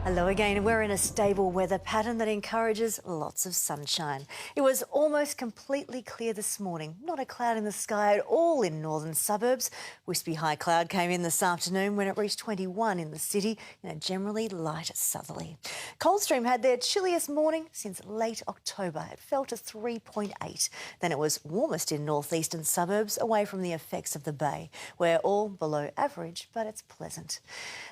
Hello again. We're in a stable weather pattern that encourages lots of sunshine. It was almost completely clear this morning. Not a cloud in the sky at all in northern suburbs. Wispy high cloud came in this afternoon when it reached 21 in the city in a generally light southerly. Coldstream had their chilliest morning since late October. It fell to 3.8. Then it was warmest in northeastern suburbs away from the effects of the bay. We're all below average, but it's pleasant.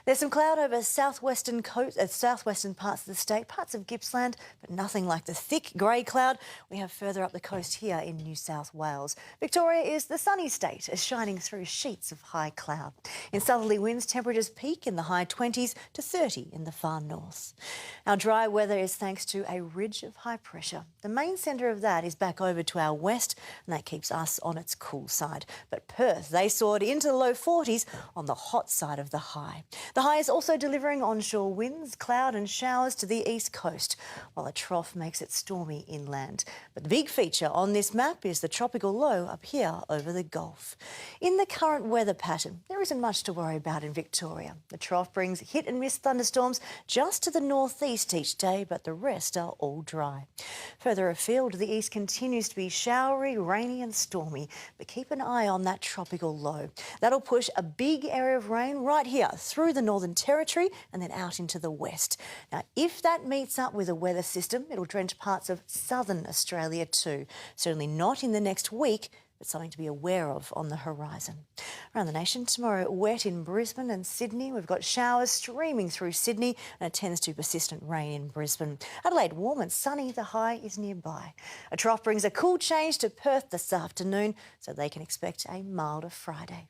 There's some cloud over southwestern parts of the state, parts of Gippsland, but nothing like the thick grey cloud we have further up the coast here in New South Wales. Victoria is the sunny state, as shining through sheets of high cloud. In southerly winds, temperatures peak in the high 20s to 30 in the far north. Our dry weather is thanks to a ridge of high pressure. The main centre of that is back over to our west, and that keeps us on its cool side. But Perth, they soared into the low 40s on the hot side of the high. The high is also delivering onshore winds, cloud and showers to the east coast, while a trough makes it stormy inland. But the big feature on this map is the tropical low up here over the Gulf. In the current weather pattern, there isn't much to worry about in Victoria. The trough brings hit and miss thunderstorms just to the northeast each day, but the rest are all dry. Further afield, the east continues to be showery, rainy and stormy, but keep an eye on that tropical low. That'll push a big area of rain right here through the Northern Territory and then out into the west. Now, if that meets up with a weather system, it'll drench parts of southern Australia too. Certainly not in the next week, but something to be aware of on the horizon. Around the nation tomorrow, wet in Brisbane and Sydney. We've got showers streaming through Sydney and it tends to persistent rain in Brisbane. Adelaide warm and sunny, the high is nearby. A trough brings a cool change to Perth this afternoon, so they can expect a milder Friday.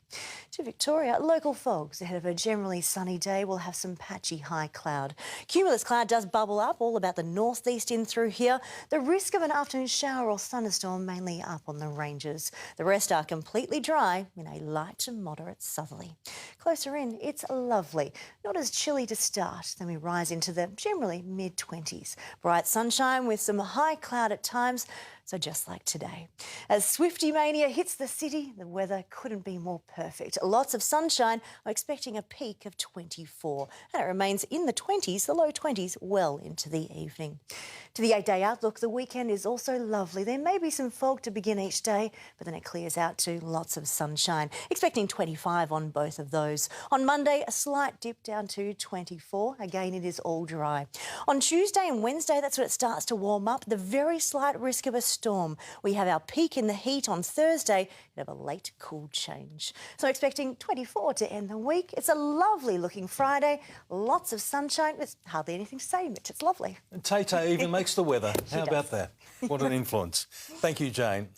To Victoria, local fogs ahead of a generally sunny day. We'll have some patchy high cloud. Cumulus cloud does bubble up all about the northeast in through here. The risk of an afternoon shower or thunderstorm mainly up on the ranges. The rest are completely dry in a light to moderate southerly. Closer in, it's lovely. Not as chilly to start. Then we rise into the generally mid-20s. Bright sunshine with some high cloud at times. So just like today. As Swifty mania hits the city, the weather couldn't be more perfect. Lots of sunshine. I'm expecting a peak of 24. And it remains in the 20s, the low 20s, well into the evening. To the 8-day outlook, the weekend is also lovely. There may be some fog to begin each day, but then it clears out to lots of sunshine. Expecting 25 on both of those. On Monday, a slight dip down to 24. Again, it is all dry. On Tuesday and Wednesday, that's when it starts to warm up. The very slight risk of a storm. We have our peak in the heat on Thursday and have a late cool change. So expecting 24 to end the week. It's a lovely looking Friday. Lots of sunshine. There's hardly anything to say, Mitch. It's lovely. Tay-Tay even makes the weather. How does. about that? What an influence. Thank you, Jane.